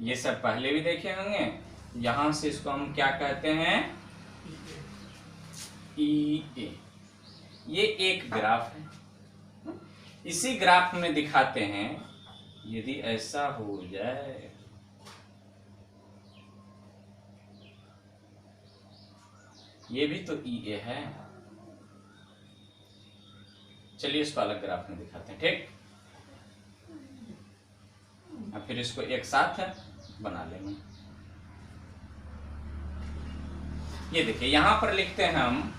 ये सब पहले भी देखे होंगे। यहां से इसको हम क्या कहते हैं, EA। ये एक ग्राफ है, इसी ग्राफ में दिखाते हैं, यदि ऐसा हो जाए, ये भी तो EA है। चलिए इसको अलग ग्राफ में दिखाते हैं, ठीक। अब फिर इसको एक साथ बना लेंगे। ये देखिए यहां पर लिखते हैं हम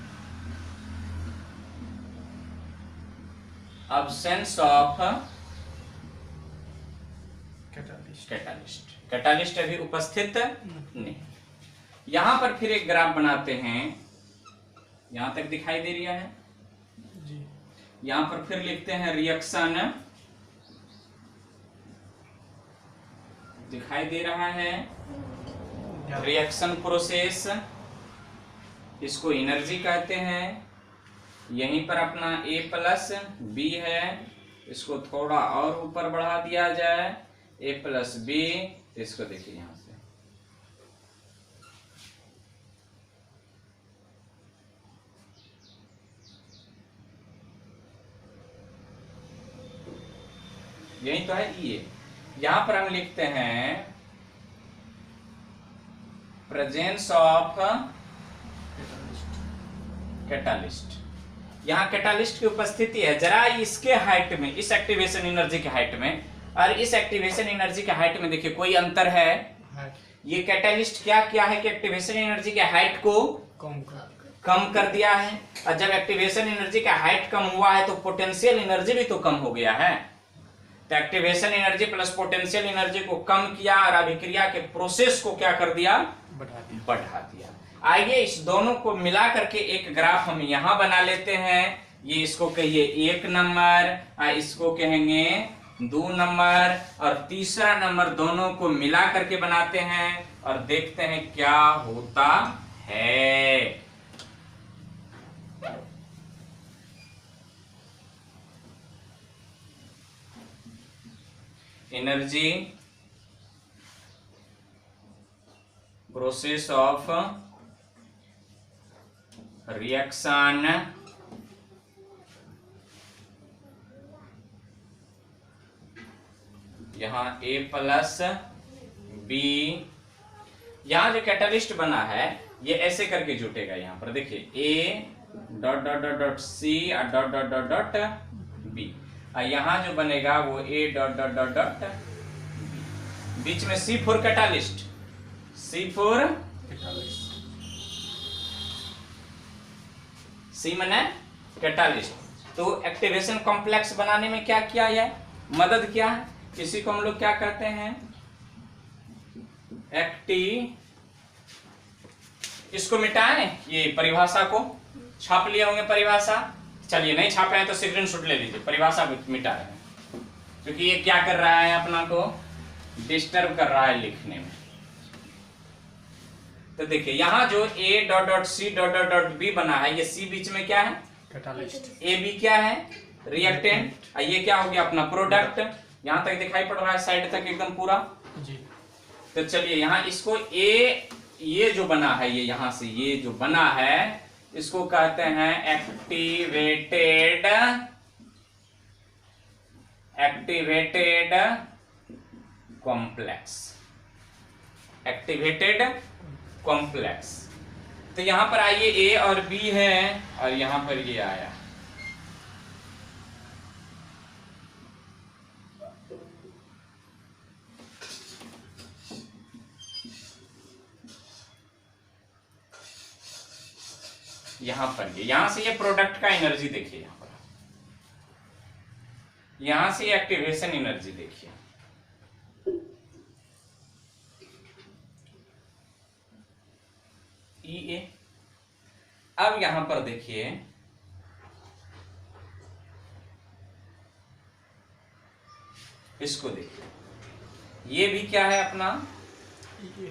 अब्सेंस ऑफ कैटालिस्ट। कैटालिस्ट अभी उपस्थित नहीं। यहां पर फिर एक ग्राफ बनाते हैं, यहां तक दिखाई दे रहा है जी। यहां पर फिर लिखते हैं रिएक्शन, दिखाई दे रहा है रिएक्शन प्रोसेस, इसको एनर्जी कहते हैं। यहीं पर अपना A प्लस बी है, इसको थोड़ा और ऊपर बढ़ा दिया जाए A प्लस बी, इसको देखिए यहां से यही तो है ये। यहां पर हम लिखते हैं प्रेजेंस ऑफ कैटालिस्ट। यहां कैटालिस्ट की उपस्थिति है। जरा इसके हाइट में, इस एक्टिवेशन एनर्जी के हाइट में और इस एक्टिवेशन एनर्जी के हाइट में देखिए कोई अंतर है। ये कैटालिस्ट क्या किया है कि एक्टिवेशन एनर्जी के हाइट को कम कर दिया है, और जब एक्टिवेशन एनर्जी का हाइट कम हुआ है तो पोटेंशियल एनर्जी भी तो कम हो गया है। तो activation energy plus potential energy को कम किया और अभिक्रिया के प्रोसेस को क्या कर दिया, बढ़ा दिया। आइए इस दोनों को मिला करके एक ग्राफ हम यहां बना लेते हैं। ये इसको कहिए 1 नंबर, इसको कहेंगे 2 नंबर, और तीसरा नंबर दोनों को मिला करके बनाते हैं और देखते हैं क्या होता है। एनर्जी प्रोसेस ऑफ रिएक्शन यहां A प्लस बी, यहां जो कैटलिस्ट बना है ये ऐसे करके जुटेगा। यहां पर देखिए A dot dot dot dot C और dot dot dot dot B, और यहां जो बनेगा वो A dot dot dot dot B। बीच में C4 कैटालिस्ट, C4 C माने कैटालिस्ट। तो एक्टिवेशन कॉम्प्लेक्स बनाने में क्या किया है, मदद किया है। इसी को हम लोग क्या कहते हैं, एक्टिव। इसको मिटाएं, ये परिभाषा को छाप लिए होंगे परिभाषा। चलिए नहीं छापे हैं तो स्क्रीनशॉट ले लीजिए, परिभाषा को मिटा रहे हैं क्योंकि ये क्या कर रहा है, अपना को डिस्टर्ब कर रहा है लिखने में। तो देखिए यहां जो A dot dot C dot dot dot B बना है, ये C बीच में क्या है, कैटालिस्ट। A B क्या है, रिएक्टेंट, और ये क्या हो गया अपना प्रोडक्ट। यहां तक दिखाई पड़ रहा है, साइड तक एकदम पूरा जी। तो चलिए यहां इसको ये जो बना है, ये यहां से ये जो बना है इसको कहते हैं एक्टिवेटेड कॉम्प्लेक्स। Activated complex. तो यहां पर आइए A और B है और यहां पर ये आया, यहां पर यहां से ये प्रोडक्ट का एनर्जी देखिए, यहां पर यहां से एक्टिवेशन एनर्जी देखिए। EA। अब यहां पर देखिए इसको देखिए, ये भी क्या है अपना EA।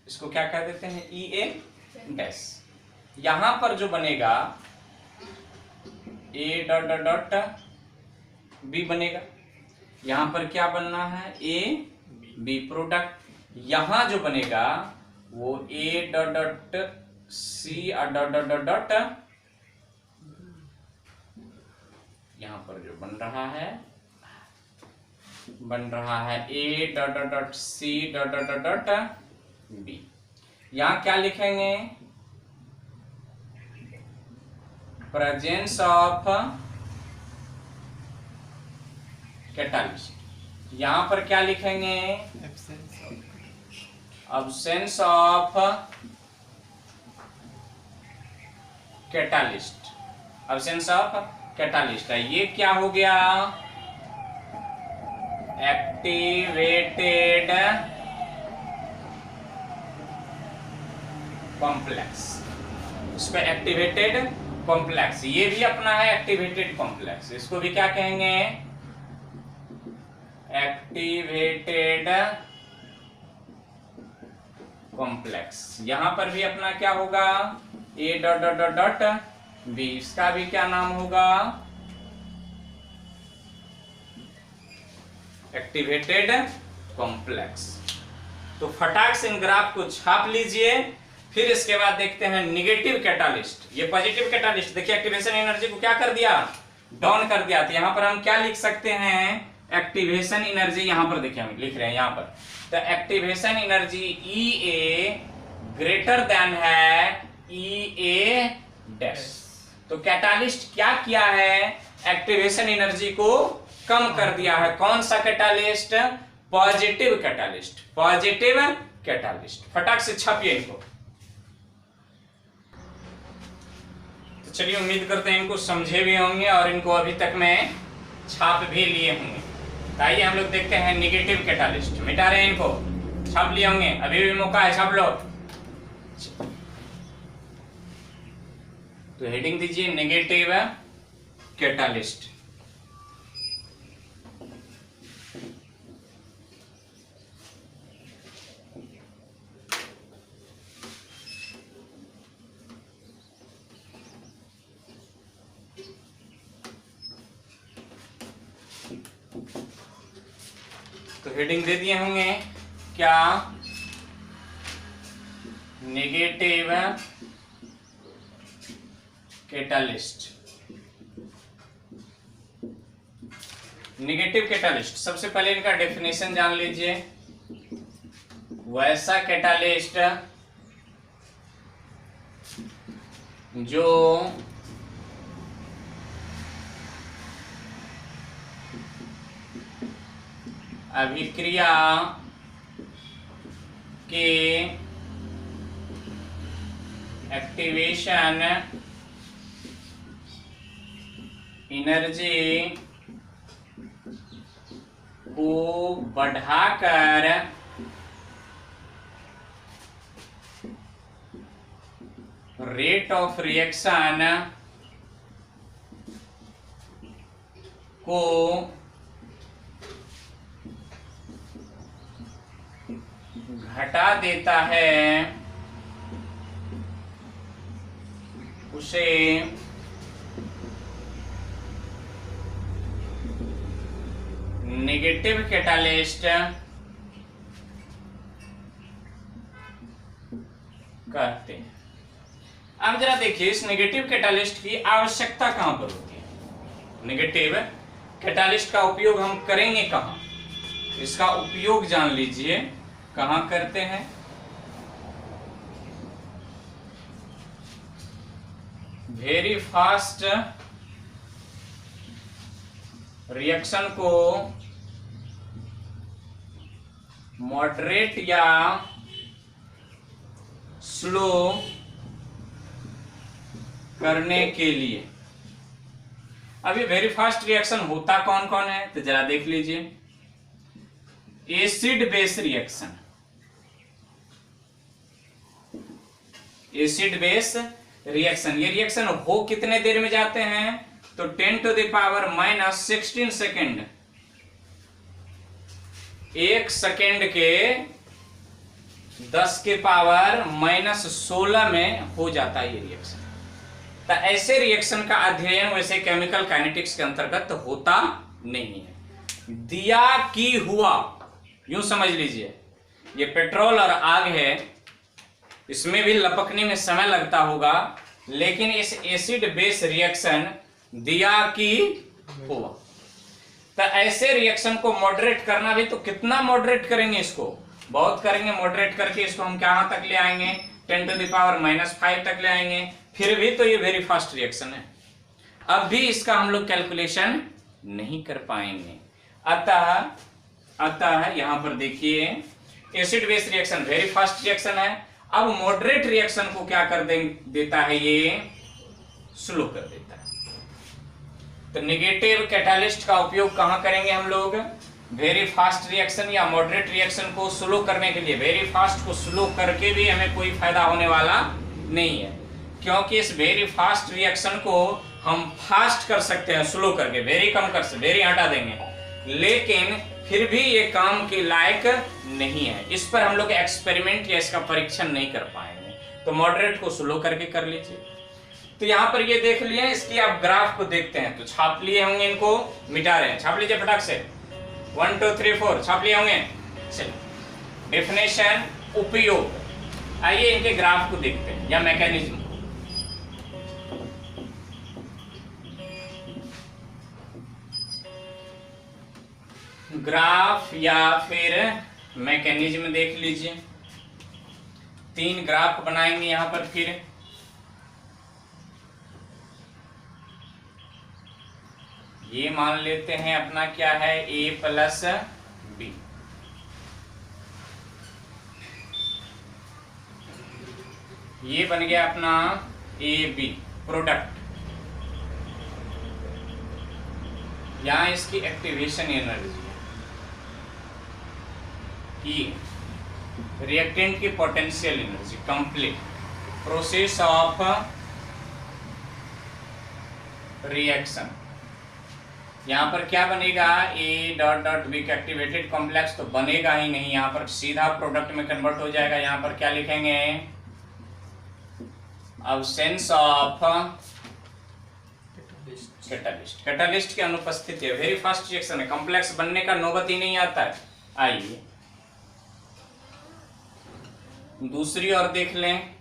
इसको क्या कह देते हैं, EA डैश। यहां पर जो बनेगा A dot dot dot B बनेगा। यहां पर क्या बनना है, A B प्रोडक्ट। यहां जो बनेगा वो A डॉट डॉट C और डॉट डॉट डॉट डॉट, यहां पर जो बन रहा है A dot dot dot C dot dot dot dot B। यहां क्या लिखेंगे, प्रेजेंस ऑफ कैटालिस्ट। यहां पर क्या लिखेंगे? Absence of catalyst. Absence of catalyst है, ये क्या हो गया? Activated complex. इसको एक्टिवेटेड कॉम्प्लेक्स, ये भी अपना है एक्टिवेटेड कॉम्प्लेक्स। इसको भी क्या कहेंगे? Activated complex. यहां पर भी अपना क्या होगा? A dot dot dot dot B. इसका भी क्या नाम होगा? Activated complex. तो फटाक से इन ग्राफ को छाप लीजिए। फिर इसके बाद देखते हैं निगेटिव कैटालिस्ट। ये पॉजिटिव कैटालिस्ट देखिए एक्टिवेशन एनर्जी को क्या कर दिया? डाउन कर दिया। तो यहां पर हम क्या लिख सकते हैं? एक्टिवेशन एनर्जी यहां पर देखिए हम लिख रहे हैं यहां पर, तो एक्टिवेशन एनर्जी ई ए ग्रेटर देन है ई ए डैश। तो कैटालिस्ट क्या किया है? एक्टिवेशन एनर्जी को कम कर दिया है। कौन सा catalyst? Positive catalyst. Positive catalyst. फटाक से छापिए इनको। तो चलिए, उम्मीद करते हैं इनको समझे भी होंगे और इनको अभी तक में छाप भी लिए होंगे। आइए हम लोग देखते हैं निगेटिव कैटालिस्ट। मिटा रहे हैं इनको, छाप लिए होंगे, अभी भी मौका है, छाप लो। तो हेडिंग दीजिए नेगेटिव कैटालिस्ट। तो हेडिंग दे दिए होंगे क्या? Negative catalyst. नेगेटिव कैटालिस्ट, सबसे पहले इनका डेफिनेशन जान लीजिए। वैसा कैटालिस्ट जो अभिक्रिया के एक्टिवेशन एनर्जी को बढ़ाकर रेट ऑफ रिएक्शन को घटा देता है, उसे नेगेटिव कैटालिस्ट कहते हैं। अब जरा देखिए इस नेगेटिव कैटालिस्ट की आवश्यकता कहां पर होती है? नेगेटिव कैटालिस्ट का उपयोग हम करेंगे कहां? इसका उपयोग जान लीजिए कहां करते हैं। वेरी फास्ट रिएक्शन को मॉडरेट या स्लो करने के लिए। अब ये वेरी फास्ट रिएक्शन होता कौन कौन है तो जरा देख लीजिए। Acid base reaction, acid base reaction, ये रिएक्शन हो कितने देर में जाते हैं तो 10⁻⁻16 सेकेंड, 1 सेकेंड के 10⁻⁻16 में हो जाता है ये रिएक्शन। तो ऐसे रिएक्शन का अध्ययन वैसे केमिकल काइनेटिक्स के अंतर्गत होता नहीं है। दिया कि हुआ, यूं समझ लीजिए ये पेट्रोल और आग है, इसमें भी लपकने में समय लगता होगा, लेकिन इस एसिड बेस रिएक्शन दिया कि हुआ। तो ऐसे रिएक्शन को मॉडरेट करना भी, तो कितना मॉडरेट करेंगे इसको? बहुत करेंगे। मॉडरेट करके इसको हम कहां तक ले आएंगे? 10⁻⁻5 तक ले आएंगे। फिर भी तो ये वेरी फास्ट रिएक्शन है, अब भी इसका हम लोग कैलकुलेशन नहीं कर पाएंगे। अतः यहां पर देखिए acid base reaction very fast reaction है। अब मॉडरेट रिएक्शन को क्या कर देता है, ये स्लो कर देता है। तो नेगेटिव कैटालिस्ट का उपयोग कहां करेंगे हम लोग, वेरी फास्ट रिएक्शन या मॉडरेट रिएक्शन को स्लो करने के लिए। वेरी फास्ट को स्लो करके भी हमें कोई फायदा होने वाला नहीं है, क्योंकि इस वेरी फास्ट रिएक्शन को हम फास्ट कर सकते हैं स्लो करके, वेरी कम कर सकते, वेरी हटा देंगे, लेकिन फिर भी ये काम के लायक नहीं है। इस पर हम लोग एक्सपेरिमेंट या इसका परीक्षण नहीं कर पाएंगे। तो मॉडरेट को स्लो करके कर लीजिए। तो यहाँ पर ये देख लिए, इसकी आप ग्राफ को देखते हैं तो छाप लिए होंगे, इनको मिटा रहे हैं, छाप लीजिए फटाक से, 1 2 3 4 छाप लिए होंगे। चलिए डेफिनेशन उपयोग, आइए इनके ग्राफ को देखते हैं या मैकेनिज्म। ग्राफ या फिर मैकेनिज्म देख लीजिए। 3 ग्राफ बनाएंगे यहां पर। फिर ये मान लेते हैं अपना क्या है, A प्लस बी। ये बन गया अपना ए बी प्रोडक्ट। यहां इसकी एक्टिवेशन एनर्जी ई, रिएक्टेंट की potential energy, complete process of reaction. यहां पर क्या बनेगा, A dot dot B activated complex तो बनेगा ही नहीं, यहां पर सीधा प्रोडक्ट में कन्वर्ट हो जाएगा। यहां पर क्या लिखेंगे, अब्सेंस ऑफ कैटालिस्ट। कैटालिस्ट की अनुपस्थिति है, वेरी फास्ट रिएक्शन है, कॉम्प्लेक्स बनने का नौबत ही नहीं आता है। आइए दूसरी और देख लें,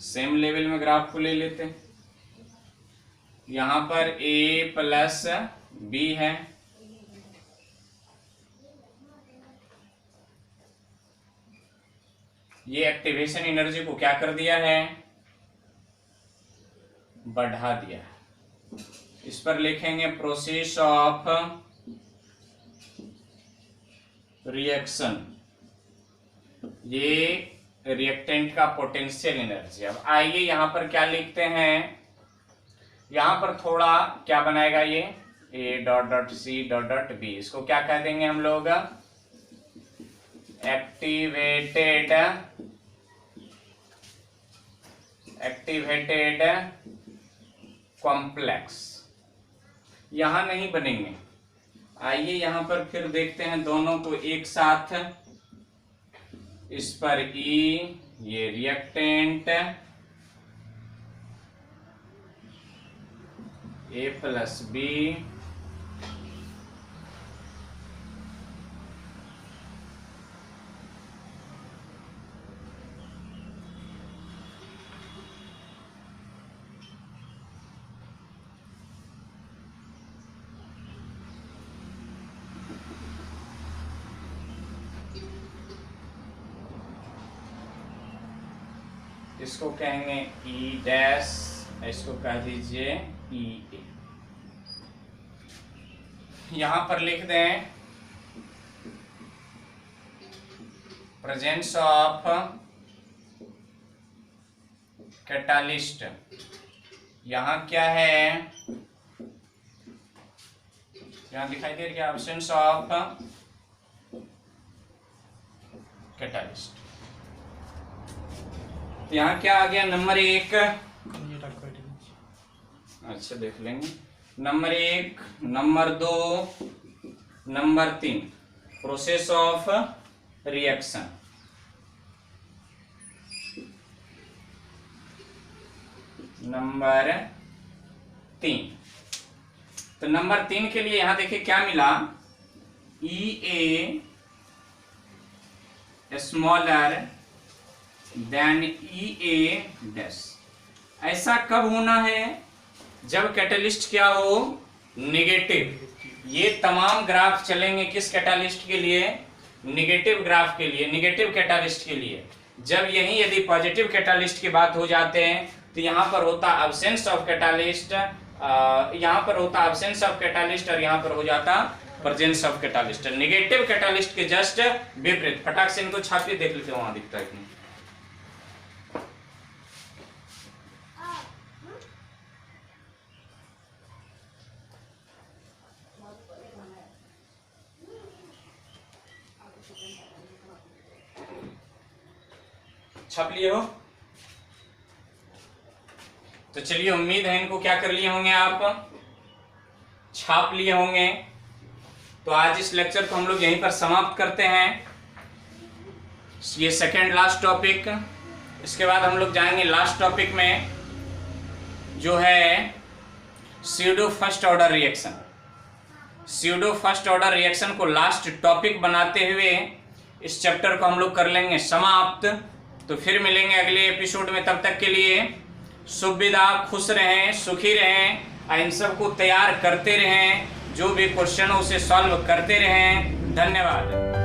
सेम लेवल में ग्राफ को ले लेते हैं। यहां पर A प्लस बी है, ये एक्टिवेशन एनर्जी को क्या कर दिया है, बढ़ा दिया है। इस पर लिखेंगे प्रोसेस ऑफ रिएक्शन, ये रिएक्टेंट का पोटेंशियल एनर्जी। अब आइए यहां पर क्या लिखते हैं, यहां पर थोड़ा क्या बनाएगा, ये A dot dot C dot dot B, इसको क्या कह देंगे हम लोग, एक्टिवेटेड कॉम्प्लेक्स। यहां नहीं बनेंगे। आइए यहां पर फिर देखते हैं दोनों को एक साथ। इस पर E, ये रिएक्टेंट A प्लस बी, इसको कहेंगे E डैश, इसको कह दीजिए E ए। यहां पर लिख दें प्रेजेंस ऑफ कैटालिस्ट। यहां क्या है, यहां दिखाई दे रही है एब्सेंस ऑफ कैटालिस्ट। तो यहाँ क्या आ गया, नंबर 1, अच्छा देख लेंगे, number 1, number 2, number 3 process of reaction. Number 3, तो नंबर 3 के लिए यहां देखिए क्या मिला, ई a smaller than E A dash. ऐसा कब होना है, जब कैटालिस्ट क्या हो, नेगेटिव। ये तमाम ग्राफ चलेंगे किस कैटालिस्ट के लिए, नेगेटिव ग्राफ के लिए, नेगेटिव कैटालिस्ट के लिए। जब यही यदि पॉजिटिव कैटालिस्ट की बात हो जाते हैं तो यहाँ पर होता अब्सेंस ऑफ कैटालिस्ट, यहाँ पर होता अब्सेंस ऑफ कैटालिस्ट और यहाँ पर हो जाता presence of catalyst. Negative catalyst के जस्ट विपरीत। फटाक से इनको छापिए, देख लेते हैं वहां दिखता है कि नहीं। छाप लिए हो तो चलिए, उम्मीद है इनको क्या कर लिए होंगे आप, छाप लिए होंगे। तो आज इस लेक्चर को हम लोग यहीं पर समाप्त करते हैं। ये सेकेंड लास्ट टॉपिक। इसके बाद हम लोग जाएंगे लास्ट टॉपिक में, जो है pseudo first order reaction. Pseudo first order reaction को लास्ट टॉपिक बनाते हुए इस चैप्टर को हम लोग कर लेंगे समाप्त। तो फिर मिलेंगे अगले एपिसोड में, तब तक के लिए शुभ विदा, खुश रहें, सुखी रहें, इन सब को तैयार करते रहें, जो भी क्वेश्चन हो उसे सॉल्व करते रहें। धन्यवाद।